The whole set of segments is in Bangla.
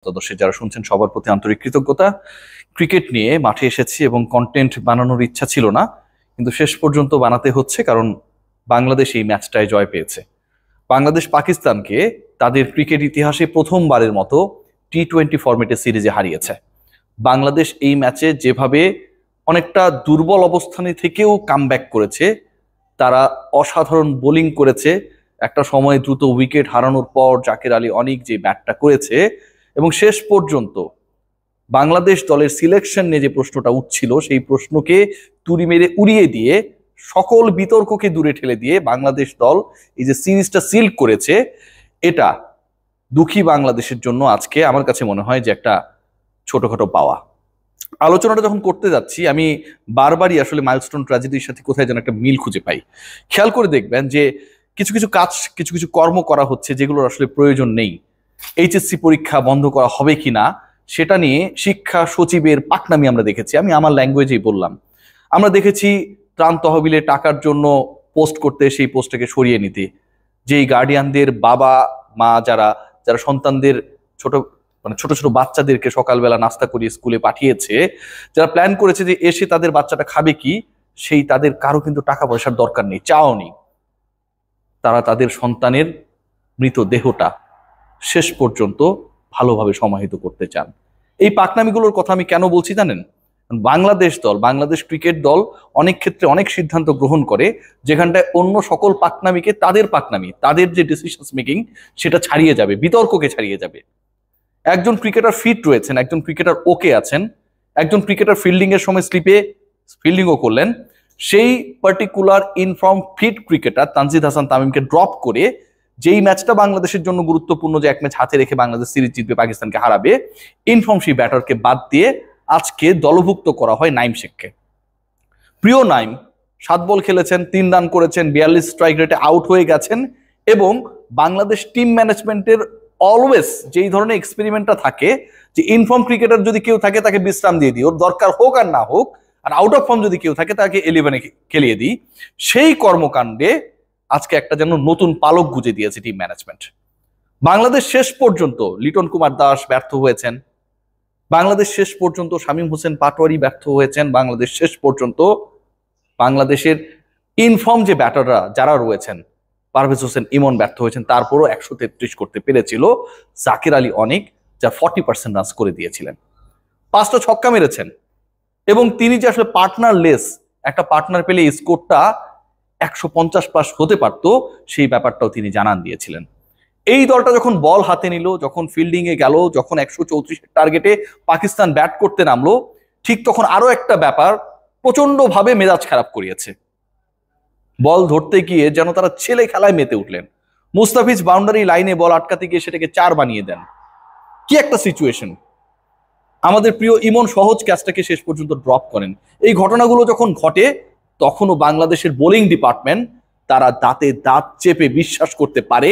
দর্শক যারা শুনছেন সবার প্রতি আন্তরিক কৃতজ্ঞতা। ক্রিকেট নিয়ে মাঠে এসেছি এবং কন্টেন্ট বানানোর ইচ্ছা ছিল না, কিন্তু শেষ পর্যন্ত বানাতে হচ্ছে, কারণ বাংলাদেশ এই ম্যাচটায় জয় পেয়েছে। বাংলাদেশ পাকিস্তানকে তাদের ক্রিকেট ইতিহাসে প্রথমবারের মতো টি-20 ফরম্যাটে সিরিজে হারিয়েছে। বাংলাদেশ এই ম্যাচে যেভাবে অনেকটা দুর্বল অবস্থানে থেকেও কামব্যাক করেছে, তারা অসাধারণ বোলিং করেছে। একটা সময় দ্রুত উইকেট হারানোর পর জাকের আলী অনেক যে ব্যাটটা করেছে, এবং শেষ পর্যন্ত বাংলাদেশ দলের সিলেকশন নিয়ে যে প্রশ্নটা উঠছিল সেই প্রশ্নকে তুড়ি মেরে উড়িয়ে দিয়ে, সকল বিতর্ককে দূরে ঠেলে দিয়ে বাংলাদেশ দল এই যে সিরিজটা সিল করেছে, এটা দুঃখী বাংলাদেশের জন্য আজকে আমার কাছে মনে হয় যে একটা ছোটখাটো পাওয়া। আলোচনাটা যখন করতে যাচ্ছি আমি বারবারই আসলে মাইলস্টোন ট্র্যাজেডির সাথে কোথায় যেন একটা মিল খুঁজে পাই। খেয়াল করে দেখবেন যে কিছু কিছু কাজ, কিছু কিছু কর্ম করা হচ্ছে যেগুলোর আসলে প্রয়োজন নেই। এইচএসসি পরীক্ষা বন্ধ করা হবে কিনা সেটা নিয়ে শিক্ষা সচিবের পাকনামি আমরা দেখেছি। আমি আমার ল্যাঙ্গুয়েজেই বললাম। আমরা দেখেছি ত্রাণ তহবিলে টাকার জন্য পোস্ট করতে, সেই পোস্টটাকে সরিয়ে নিতে। যেই গার্ডিয়ানদের বাবা মা যারা যারা সন্তানদের ছোট ছোট ছোট বাচ্চাদেরকে সকালবেলা নাস্তা করিয়ে স্কুলে পাঠিয়েছে, যারা প্ল্যান করেছে যে এসে তাদের বাচ্চাটা খাবে কি, সেই তাদের কারো কিন্তু টাকা পয়সার দরকার নেই, চাও নেই। তারা তাদের সন্তানের মৃতদেহটা শেষ পর্যন্ত ভালোভাবে সমাহিত করতে চান। এই পাকনামিগুলোর কথা আমি কেন বলছি জানেন? বাংলাদেশ দল, বাংলাদেশ ক্রিকেট দল অনেক ক্ষেত্রে অনেক সিদ্ধান্ত গ্রহণ করে যেখানটায় অন্য সকল পাকনামিকে তাদের পাকনামি, তাদের যে ডিসিশন মেকিং সেটা ছাড়িয়ে যাবে, বিতর্ককে ছাড়িয়ে যাবে। একজন ক্রিকেটার ফিট রয়েছেন, একজন ক্রিকেটার ওকে আছেন, একজন ক্রিকেটার ফিল্ডিং এর সময় স্লিপে ফিল্ডিংও করলেন, সেই particular in form fit cricketer Tanzid Hasan তামিমকে ড্রপ করে যেই ম্যাচটা বাংলাদেশের জন্য গুরুত্বপূর্ণ, যে এক ম্যাচ হাতে রেখে বাংলাদেশ সিরিজ জিতবে, পাকিস্তানকে হারাবে, ইনফর্ম সেই ব্যাটারকে বাদ দিয়ে আজকে দলভুক্ত করা হয় নাইম শেখকে। প্রিয় নাইম 7 বল খেলেছেন, 3 রান করেছেন, 42 স্ট্রাইক রেটে আউট হয়ে গেছেন, এবং বাংলাদেশ টিম ম্যানেজমেন্টের অলওয়েজ যেই ধরনের এক্সপেরিমেন্টটা থাকে যে ইনফর্ম ক্রিকেটার যদি কেউ থাকে তাকে বিশ্রাম দিয়ে দিই, ওর দরকার হোক আর না হোক, আর আউট অফ ফর্ম যদি কেউ থাকে তাকে 11-এ খেলিয়ে দিই, সেই কর্মকাণ্ডে আজকে একটা যেন নতুন পালক গুজে দিয়েছে টিম ম্যানেজমেন্ট। বাংলাদেশ শেষ পর্যন্ত লিটন কুমার দাস ব্যর্থ হয়েছেন, বাংলাদেশ শেষ পর্যন্ত শামীম হোসেন পাটোয়ারি ব্যর্থ হয়েছেন, বাংলাদেশ শেষ পর্যন্ত বাংলাদেশের ইনফর্ম যে ব্যাটাররা যারা রয়েছেন, পারভেজ হোসেন ইমন ব্যর্থ হয়েছেন। তারপরও 133 করতে পেরেছিল জাকের আলী অনেক, যা 40% রান করে দিয়েছিলেন। 5টা ছক্কা মেরেছেন, এবং তিনি যে আসলে পার্টনারলেস, একটা পার্টনার পেলে এই স্কোরটা 150+ হতে পারত, সেই ব্যাপারটাও তিনি জানান দিয়েছিলেন। এই দলটা যখন বল হাতে নিল, যখন ফিল্ডিং এ গেল, যখন 134 টার্গেটে পাকিস্তান ব্যাট করতে নামলো, ঠিক তখন আরো একটা ব্যাপার প্রচন্ড ভাবে মেজাজ খারাপ করিয়েছে। বল ধরতে গিয়ে যেন তারা ছেলে খেলায় মেতে উঠলেন। মুস্তাফিজ বাউন্ডারি লাইনে বল আটকাতে গিয়ে সেটাকে 4 বানিয়ে দেন। কি একটা সিচুয়েশন! আমাদের প্রিয় ইমন সহজ ক্যাচটাকে শেষ পর্যন্ত ড্রপ করেন। এই ঘটনাগুলো যখন ঘটে, তখনও বাংলাদেশের বোলিং ডিপার্টমেন্ট তারা দাঁতে দাঁত চেপে বিশ্বাস করতে পারে,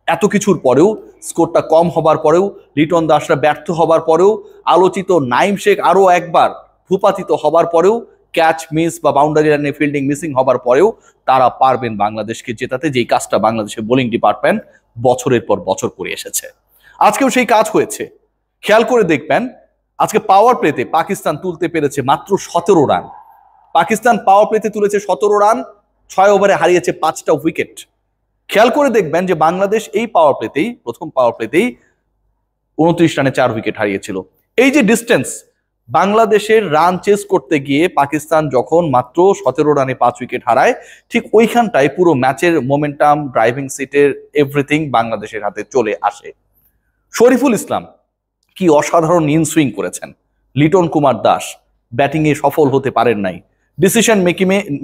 এত কিছুর পরেও, স্কোরটা কম হবার পরেও, লিটন দাসরা ব্যর্থ হবার পরেও, আলোচিত নাইম শেখ আরো একবার ভূপাতিত হবার পরেও, ক্যাচ মিস বা বাউন্ডারি লাইনে ফিল্ডিং মিসিং হবার পরেও তারা পারবেন বাংলাদেশকে জেতাতে, যেই কাজটা বাংলাদেশের বোলিং ডিপার্টমেন্ট বছরের পর বছর করে এসেছে। আজকেও সেই কাজ হয়েছে। খেয়াল করে দেখবেন, আজকে পাওয়ার প্লেতে পাকিস্তান তুলতে পেরেছে মাত্র 17 রান। পাকিস্তান পাওয়ার প্লেতে তুলেছে 17 রান, 6 ওভারে হারিয়েছে 5টা উইকেট। খেয়াল করে দেখবেন যে বাংলাদেশ এই পাওয়ার প্লেতেই, প্রথম পাওয়ার প্লেতেই 29 রানে 4 উইকেট হারিয়েছিল। এই যে ডিস্টেন্স, বাংলাদেশের রান চেস করতে গিয়ে পাকিস্তান যখন মাত্র 17 রানে 5 উইকেট হারায়, ঠিক ওইখানটায় পুরো ম্যাচের মোমেন্টাম, ড্রাইভিং সিটের এভরিথিং বাংলাদেশের হাতে চলে আসে। শরীফুল ইসলাম কি অসাধারণ ইনসুইং করেছেন। লিটন কুমার দাস ব্যাটিং এ সফল হতে পারেন নাই। ডিসিশন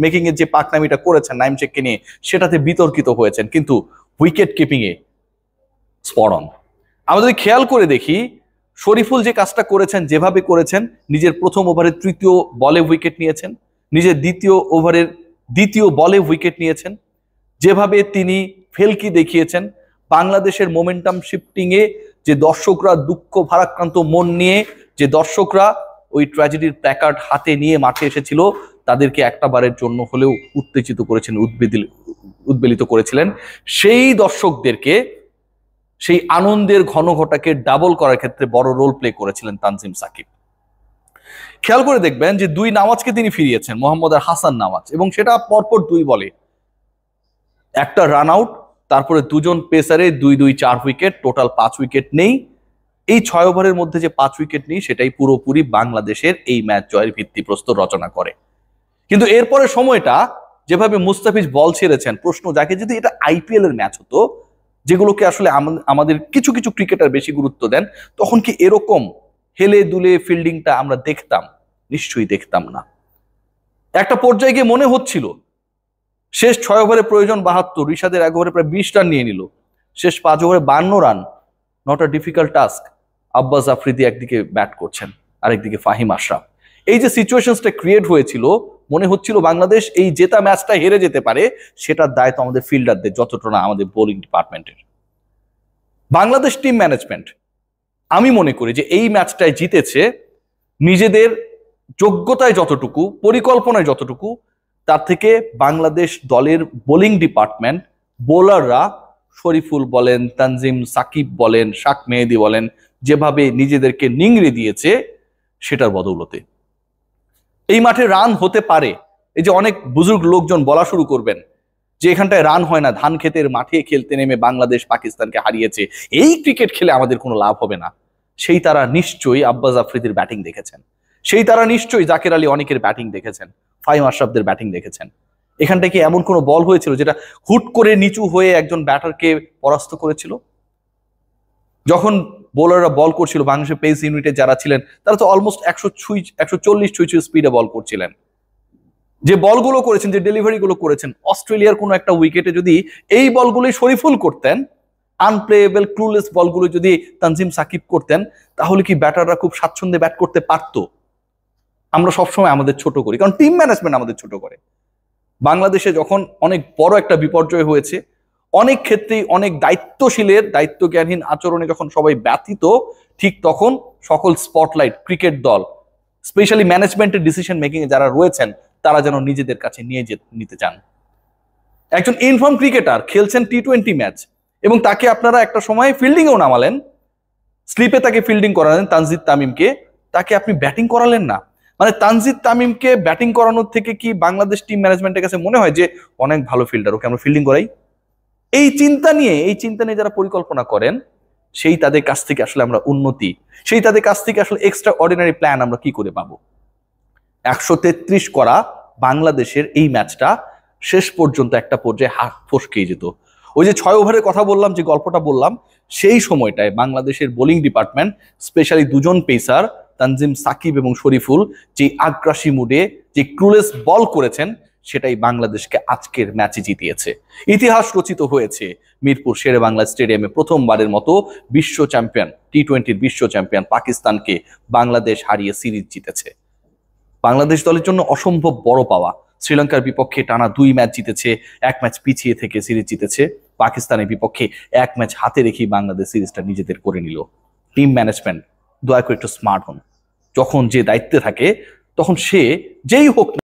মেকিং এর যে পাকনামিটা করেছেন নাইম শেখকে নিয়ে, সেটাতে বিতর্কিত হয়েছেন, কিন্তু wicket keeping A spot on. আমরা যদি খেয়াল করে দেখি, শরীফুল যে কাজটা করেছেন, যেভাবে করেছেন, নিজের প্রথম ওভারের 3য় বলে উইকেট নিয়েছেন, নিজের 2য় ওভারের 2য় বলে উইকেট নিয়েছেন, যেভাবে তিনি ফেলকি দেখিয়েছেন, বাংলাদেশের মোমেন্টাম শিফটিং এ যে দর্শকরা দুঃখ ভারাক্রান্ত মন নিয়ে, যে দর্শকরা ওই ট্র্যাজেডির প্ল্যাকার্ড হাতে নিয়ে মাঠে এসেছিল, তাদেরকে একটা বারের জন্য হলেও উত্তেজিত করেছেন, উদ্বেলিত করেছিলেন। সেই দর্শকদেরকে সেই আনন্দের ঘনঘটাকে ডাবল করার ক্ষেত্রে বড় রোল প্লে করেছিলেন তানজিম সাকিব। খেয়াল করে দেখবেন যে 2 নামাজকে তিনি ফিরিয়েছেন, মোহাম্মদ আর হাসান নামাজ, এবং সেটা পরপর 2 বলে, একটা রান আউট, তারপরে 2 জন পেসারে 2-2 4 উইকেট, টোটাল 5 উইকেট নেই। এই 6 ওভারের মধ্যে যে 5 উইকেট নেই সেটাই পুরোপুরি বাংলাদেশের এই ম্যাচ জয়ের ভিত্তিপ্রস্তর রচনা করে। কিন্তু এরপরে সময়টা যেভাবে মুস্তাফিজ বল ছেড়েছেন, প্রশ্ন জাগে যদি এটা আইপিএল এর ম্যাচ হতো, যেগুলোকে আসলে আমাদের কিছু কিছু ক্রিকেটার বেশি গুরুত্ব দেন, তখন কি এরকম হেলে দুলে ফিল্ডিংটা আমরা দেখতাম? নিশ্চয়ই দেখতাম না। একটা পর্যায়ে গিয়ে মনে হচ্ছিল শেষ 6 ওভারে প্রয়োজন 72, রিশাদের 1 ওভারে প্রায় 20 রান নিয়ে নিল, শেষ 5 ওভারে 52 run, not a difficult task. Abbas Afridi একদিকে ব্যাট করছেন, আরেকদিকে ফাহিম আশরাফ। এই যে সিচুয়েশনসটা ক্রিয়েট হয়েছিল, মনে হচ্ছিল বাংলাদেশ এই জেতা ম্যাচটা হেরে যেতে পারে, সেটার দায় তো আমাদের ফিল্ডারদের, যতটা না আমাদের বোলিং ডিপার্টমেন্টের। বাংলাদেশ টিম ম্যানেজমেন্ট আমি মনে করি যে এই ম্যাচটায় জিতেছে নিজেদের যোগ্যতায় যতটুকু, পরিকল্পনায় যতটুকু, তার থেকে বাংলাদেশ দলের বোলিং ডিপার্টমেন্ট, বোলাররা, শরীফুল বলেন, তানজিম সাকিব বলেন, শাক মেহেদি বলেন, যেভাবে নিজেদেরকে নিংড়ে দিয়েছে সেটার বদৌলতে এই মাঠে রান হতে পারে। এই যে অনেক বুজুর্গ লোকজন বলা শুরু করবেন যে এখানটায় রান হয় না, ধান ক্ষেতের মাঠে খেলতে নেমে বাংলাদেশ পাকিস্তানকে হারিয়েছে, এই ক্রিকেট খেলে আমাদের কোনো লাভ হবে না, সেই তারা নিশ্চয়ই আব্বাস আফ্রিদির ব্যাটিং দেখেছেন, সেই তারা নিশ্চয়ই জাকের আলী অনেকের ব্যাটিং দেখেছেন, ফাহিম আশরাফদের ব্যাটিং দেখেছেন। এখানটায় কি এমন কোনো বল হয়েছিল যেটা হুট করে নিচু হয়ে একজন ব্যাটারকে পরাস্ত করেছিল? যখন বোলাররা বল করছিল, বাংলাদেশের পেস ইউনিটে যারা ছিলেন তারা তো অলমোস্ট 140 ছুঁই স্পিডে বল করছিলেন। যে বলগুলো করেছেন, যে ডেলিভারিগুলো করেছেন, অস্ট্রেলিয়ার কোনো একটা উইকেটে যদি এই বলগুলোই শরীফুল করতেন, আনপ্লেয়েবল ক্লুলেস বলগুলো যদি তানজিম সাকিব করতেন, তাহলে কি ব্যাটাররা খুব স্বাচ্ছন্দ্যে ব্যাট করতে পারতো? আমরা সবসময় আমাদের ছোট করি, কারণ টিম ম্যানেজমেন্ট আমাদের ছোট করে। বাংলাদেশে যখন অনেক বড় একটা বিপর্যয় হয়েছে, অনেক ক্ষেত্রেই অনেক দায়িত্বশীলের দায়িত্বজ্ঞানহীন আচরণে যখন সবাই ব্যথিত, ঠিক তখন সকল স্পটলাইট ক্রিকেট দল, স্পেশালি ম্যানেজমেন্টের ডিসিশন মেকিং এ যারা রয়েছেন, তারা যেন নিজেদের কাছে নিতে চান। একজন ইনফর্ম ক্রিকেটার খেলছেন টি-20 ম্যাচ, এবং তাকে আপনারা একটা সময় ফিল্ডিংয়েও নামালেন, স্লিপে তাকে ফিল্ডিং করালেন তানজিদ তামিমকে, তাকে আপনি ব্যাটিং করালেন না। মানে তানজিদ তামিমকে ব্যাটিং করানোর থেকে কি বাংলাদেশ টিম ম্যানেজমেন্টের কাছে মনে হয় যে অনেক ভালো ফিল্ডার, ওকে আমরা ফিল্ডিং করাই? এই চিন্তা নিয়ে যারা পরিকল্পনা করেন, সেই তাদের কাছ থেকে আসলে আমরা উন্নতি, সেই তাদের কাছ থেকে আসলে এক্সট্রা অর্ডিনারি প্ল্যান আমরা কি করে পাবো? 133 করা বাংলাদেশের এই ম্যাচটা শেষ পর্যন্ত একটা পর্যায়ে হাত ফসকে যেত। ওই যে 6 ওভারের কথা বললাম, যে গল্পটা বললাম, সেই সময়টায় বাংলাদেশের বোলিং ডিপার্টমেন্ট, স্পেশালি 2 জন পেসার তানজিম সাকিব এবং শরীফুল, যে আগ্রাসী মুডে যে ক্রুলেস বল করেছেন, সেটাই বাংলাদেশকে আজকের ম্যাচে জিতিয়েছে। ইতিহাস রচিত হয়েছে মিরপুর শেরেবাংলা স্টেডিয়ামে, প্রথমবারের মতো বিশ্ব চ্যাম্পিয়ন, টি-20 বিশ্ব চ্যাম্পিয়ন পাকিস্তানকে বাংলাদেশ হারিয়ে সিরিজ জিতেছে। বাংলাদেশ দলের জন্য অসম্ভব বড় পাওয়া। শ্রীলঙ্কার বিপক্ষে টানা 2 ম্যাচ জিতেছে, 1 ম্যাচ পিছিয়ে থেকে সিরিজ জিতেছে। পাকিস্তানের বিপক্ষে 1 ম্যাচ হাতে রেখেই বাংলাদেশ সিরিজটা নিজেদের করে নিল। টিম ম্যানেজমেন্ট দয়া করে একটু স্মার্ট হন। যখন যে দায়িত্বে থাকে, তখন সে যেই হোক